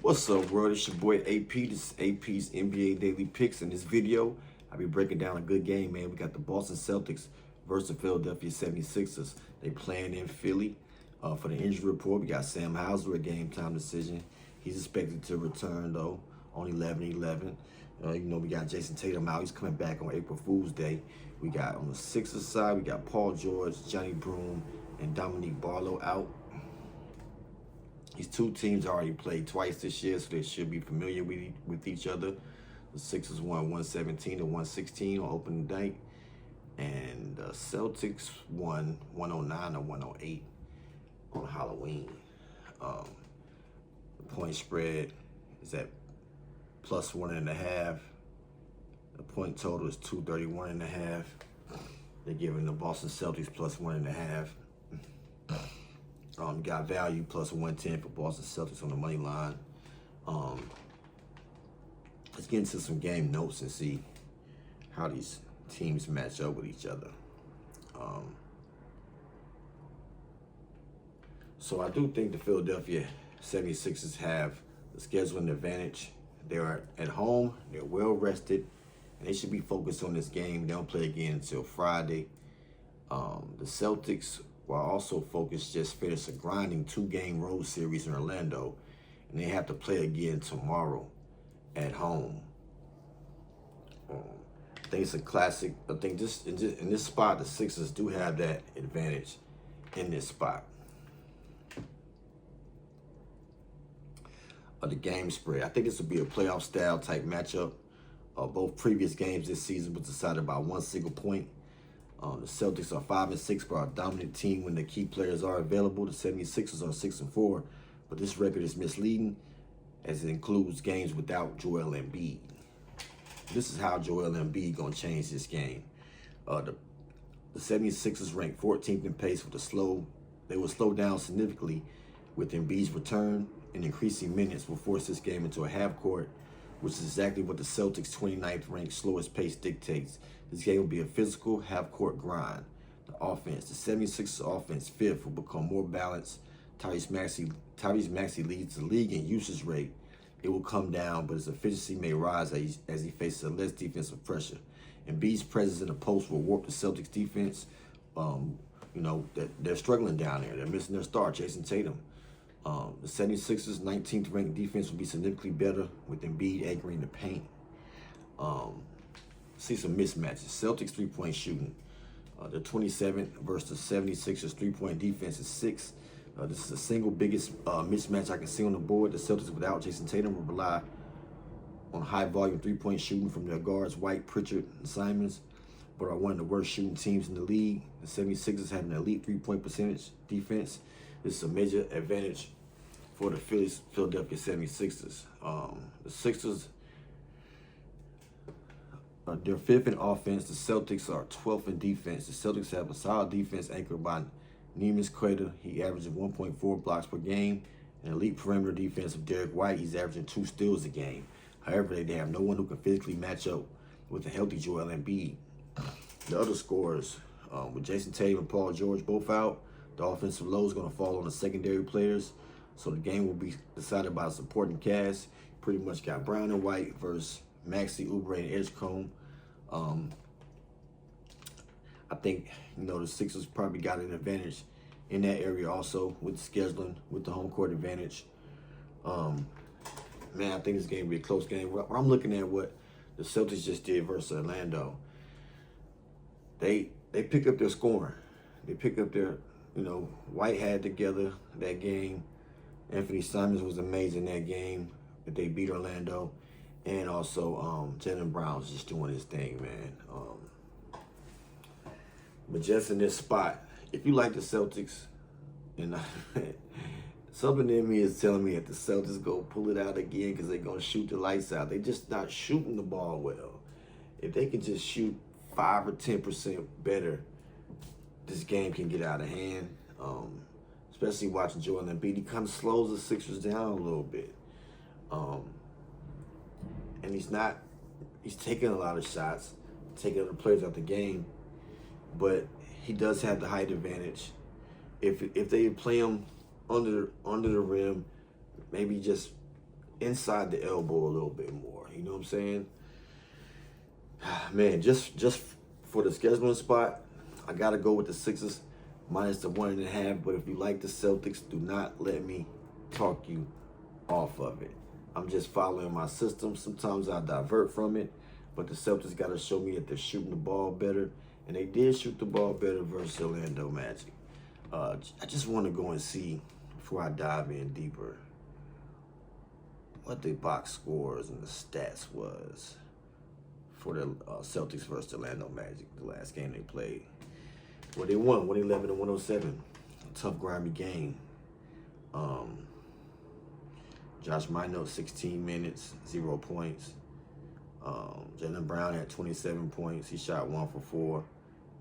What's up, world? It's your boy AP. This is AP's NBA Daily Picks. In this video, I'll be breaking down a good game, man. We got the Boston Celtics versus the Philadelphia 76ers. They playing in Philly. For the injury report, we got Sam Hauser, a game-time decision. He's expected to return, though, on 11/11. We got Jason Tatum out. He's coming back on April Fool's Day. We got on the Sixers side, we got Paul George, Johnny Broome, and Dominique Barlow out. These two teams already played twice this year, so they should be familiar with each other. The Sixers won 117 to 116 on opening night, and the Celtics won 109 to 108 on Halloween. The point spread is at +1.5. The point total is 231.5. They're giving the Boston Celtics +1.5. Got value +110 for Boston Celtics on the money line. Let's get into some game notes and see how these teams match up with each other. So I do think the Philadelphia 76ers have the scheduling advantage. They're at home, they're well rested, and they should be focused on this game. They don't play again until Friday. The Celtics, while also focused, just finished a grinding 2-game road series in Orlando, and they have to play again tomorrow at home. I think it's a classic. I think just in this spot, the Sixers do have that advantage in this spot. The game spread, I think this will be a playoff style type matchup. Both previous games this season was decided by one single point. The Celtics are 5-6, but are a dominant team when the key players are available. The 76ers are 6-4, but this record is misleading as it includes games without Joel Embiid. This is how Joel Embiid gonna change this game. The 76ers ranked 14th in pace with they will slow down significantly with Embiid's return, and increasing minutes will force this game into a half court, which is exactly what the Celtics' 29th ranked slowest pace dictates. This game will be a physical half-court grind. The offense, the 76ers offense, fifth, will become more balanced. Tyrese Maxey leads the league in usage rate. It will come down, but his efficiency may rise as he faces less defensive pressure. Embiid's presence in the post will warp the Celtics defense. They're struggling down there. They're missing their star, Jason Tatum. The 76ers' 19th ranked defense will be significantly better with Embiid anchoring the paint. See some mismatches. Celtics three-point shooting. The 27th versus the 76ers three-point defense is 6th. This is the single biggest mismatch I can see on the board. The Celtics without Jason Tatum will rely on high-volume three-point shooting from their guards White, Pritchard, and Simons, but are one of the worst shooting teams in the league. The 76ers have an elite three-point percentage defense. This is a major advantage for the Philadelphia 76ers. The Sixers, they're 5th in offense. The Celtics are 12th in defense. The Celtics have a solid defense anchored by Neemias Queta. He averages 1.4 blocks per game. An elite perimeter defense of Derek White. He's averaging 2 steals a game. However, they have no one who can physically match up with a healthy Joel Embiid. The other scorers, with Jason Tatum and Paul George both out, the offensive load is going to fall on the secondary players. So the game will be decided by a supporting cast. Pretty much got Brown and White versus Maxey, Oubre, and Edgecombe. I think, the Sixers probably got an advantage in that area also with the scheduling, with the home court advantage. I think this game will be a close game. When I'm looking at what the Celtics just did versus Orlando, they pick up their scoring. They pick up their, White had together that game. Anthony Simons was amazing that game that they beat Orlando. And also, Jaylen Brown's just doing his thing, man. But just in this spot, if you like the Celtics, and something in me is telling me that the Celtics go pull it out again because they're going to shoot the lights out. They're just not shooting the ball well. If they can just shoot 5 or 10% better, this game can get out of hand. Especially watching Joel Embiid. He kind of slows the Sixers down a little bit. And he's taking a lot of shots, taking other players out the game, but he does have the height advantage. If they play him under the rim, maybe just inside the elbow a little bit more. You know what I'm saying? Man, just for the scheduling spot, I gotta go with the Sixers minus the 1.5. But if you like the Celtics, do not let me talk you off of it. I'm just following my system. Sometimes I divert from it, but the Celtics got to show me that they're shooting the ball better, and they did shoot the ball better versus Orlando Magic. I just want to go and see, before I dive in deeper, what the box scores and the stats was for the Celtics versus Orlando Magic, the last game they played. Well, they won 111-107. A tough, grimy game. Josh Minot, 16 minutes, 0 points. Jaylen Brown had 27 points. He shot 1 for 4.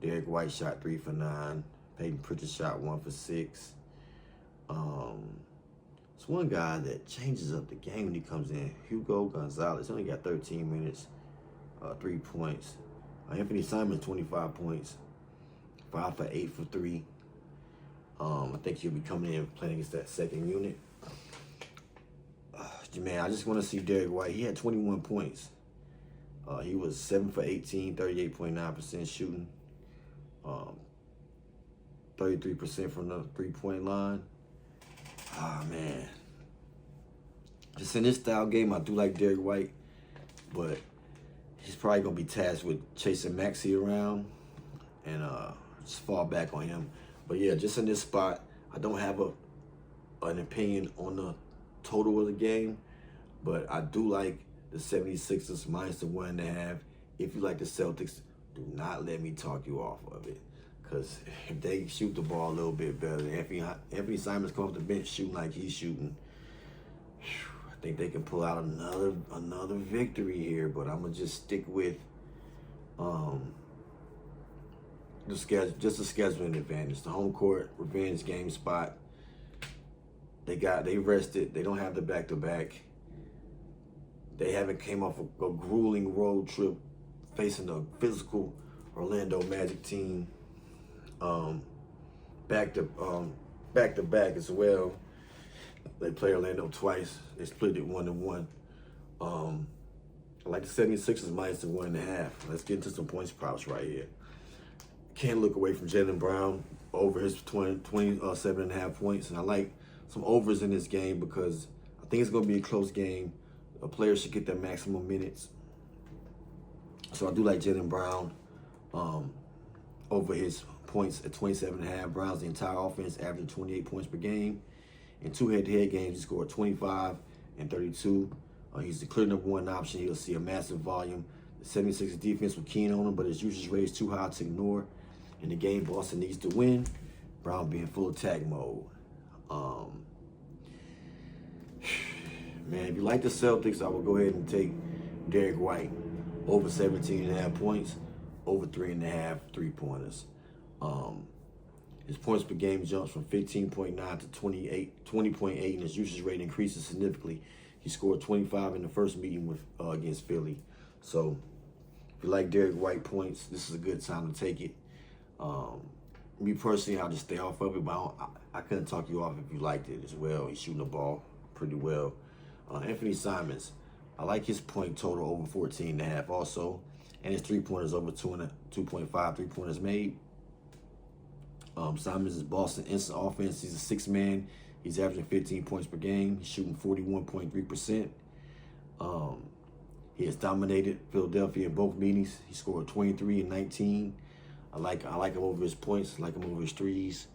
Derek White shot 3 for 9. Peyton Pritchard shot 1 for 6. It's one guy that changes up the game when he comes in. Hugo Gonzalez. He only got 13 minutes, 3 points. Anthony Simons, 25 points. 5 for 8 for 3. I think he'll be coming in playing against that second unit. Man, I just want to see Derek White. He had 21 points. He was 7 for 18, 38.9% shooting. 33% from the three-point line. Man. Just in this style game, I do like Derek White, but he's probably going to be tasked with chasing Maxey around and just fall back on him. But yeah, just in this spot, I don't have an opinion on the total of the game, but I do like the 76ers minus the 1.5. If you like the Celtics, do not let me talk you off of it, because if they shoot the ball a little bit better, Anthony Simons come off the bench shooting like he's shooting, I think they can pull out another victory here. But I'm gonna just stick with the scheduling advantage, the home court revenge game spot. They rested. They don't have the back-to-back. They haven't came off a grueling road trip facing a physical Orlando Magic team. Back to back as well. They play Orlando twice. They split it 1-1. I like the 76ers minus the 1.5. Let's get into some points props right here. Can't look away from Jaylen Brown over his 27.5 points, and I like some overs in this game because I think it's going to be a close game. A player should get their maximum minutes. So I do like Jaylen Brown over his points at 27.5. Brown's the entire offense, averaging 28 points per game. In 2 head-to-head games, he scored 25 and 32. He's the clear number 1 option. He'll see a massive volume. The 76ers defense was keen on him, but his usage rate is too high to ignore. In the game Boston needs to win, Brown being full attack mode. Man, if you like the Celtics, I will go ahead and take Derek White over 17.5 points, over 3.5 3-pointers. His points per game jumps from 15.9 to 20.8, and his usage rate increases significantly. He scored 25 in the first meeting with against Philly. So if you like Derek White points, this is a good time to take it. Me personally, I'll just stay off of it, but I couldn't talk you off if you liked it as well. He's shooting the ball pretty well. Anthony Simons, I like his point total over 14.5 also, and his 3-pointers over 2.5 3-pointers made. Simons is Boston instant offense. He's a 6th man. He's averaging 15 points per game. He's shooting 41.3%. He has dominated Philadelphia in both meetings. He scored 23 and 19. I like him over his points. I like him over his threes.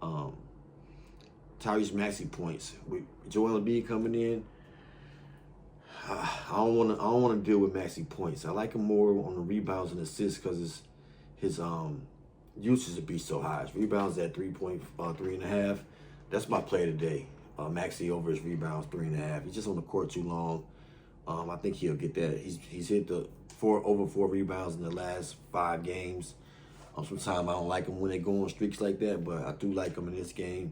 Tyrese Maxey points with Joel Embiid coming in. I don't want to deal with Maxey points. I like him more on the rebounds and assists because his usage would be so high. His rebounds at 3.5. That's my play today. Maxey over his rebounds 3.5. He's just on the court too long. I think he'll get that. He's hit the over 4 rebounds in the last 5 games. Sometimes I don't like him when they go on streaks like that, but I do like him in this game.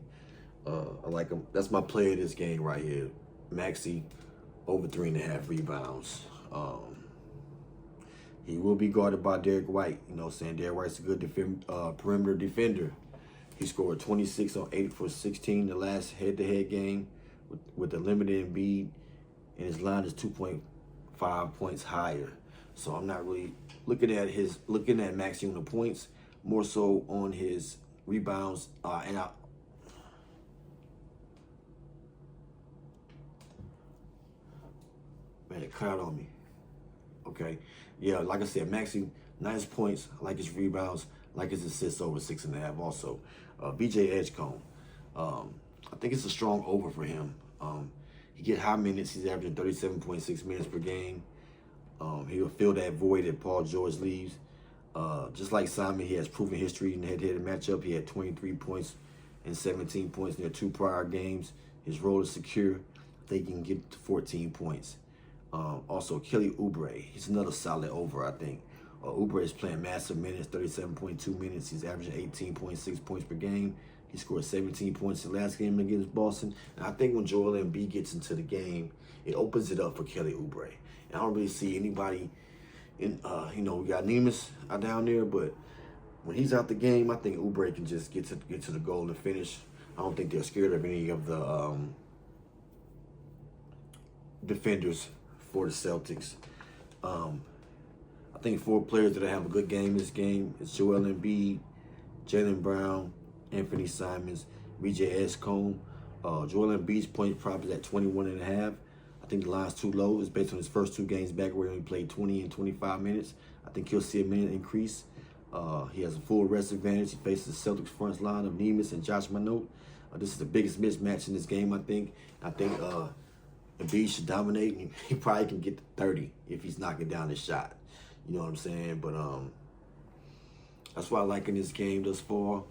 I like him. That's my play of this game right here. Maxey over 3.5 rebounds. He will be guarded by Derek White. You know what I'm saying? Derek White's a good perimeter defender. He scored 26 on 8 for 16 the last head-to-head game with the limited Embiid and his line is 2.5 points higher. So I'm not really looking at Maxey on the points, more so on his rebounds. Man, it cut out on me. Okay. Yeah, like I said, Maxey, nice points. I like his rebounds. I like his assists over 6.5 also. BJ Edgecombe. I think it's a strong over for him. He get high minutes. He's averaging 37.6 minutes per game. He'll fill that void that Paul George leaves. Just like Simon, he has proven history in the head-to-head matchup. He had 23 points and 17 points in their 2 prior games. His role is secure. I think he can get to 14 points. Also, Kelly Oubre. He's another solid over, I think. Oubre is playing massive minutes, 37.2 minutes. He's averaging 18.6 points per game. He scored 17 points in the last game against Boston. And I think when Joel Embiid gets into the game, it opens it up for Kelly Oubre. And I don't really see anybody in, we got Nemus down there, but when he's out the game, I think Oubre can just get to the goal and finish. I don't think they're scared of any of the defenders for the Celtics. I think 4 players that have a good game this game is Joel Embiid, Jaylen Brown, Anthony Simons, BJ Edgecombe. Joel Embiid's point prop is at 21.5. I think the line's too low. It's based on his first 2 games back where he only played 20 and 25 minutes. I think he'll see a minute increase. He has a full rest advantage. He faces the Celtics front line of Nemus and Josh Minot. This is the biggest mismatch in this game, I think. Embiid should dominate, and he probably can get to 30 if he's knocking down his shot. You know what I'm saying? But that's why I like in this game thus far.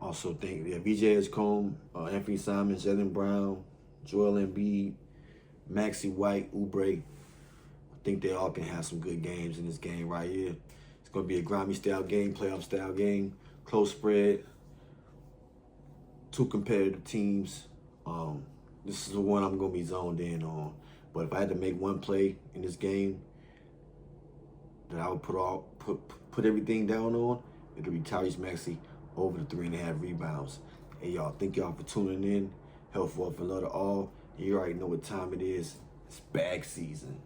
Also think BJ Edgecombe, Anthony Simons, Jaylen Brown, Joel Embiid, Maxey White, Oubre. I think they all can have some good games in this game right here. It's going to be a grimy style game, playoff style game, close spread, 2 competitive teams. This is the one I'm going to be zoned in on. But if I had to make one play in this game that I would put everything down on, it'll be Tyrese Maxey over the 3.5 rebounds. Hey, y'all, thank y'all for tuning in. Health, wealth, and love to all. And you already know what time it is. It's bag season.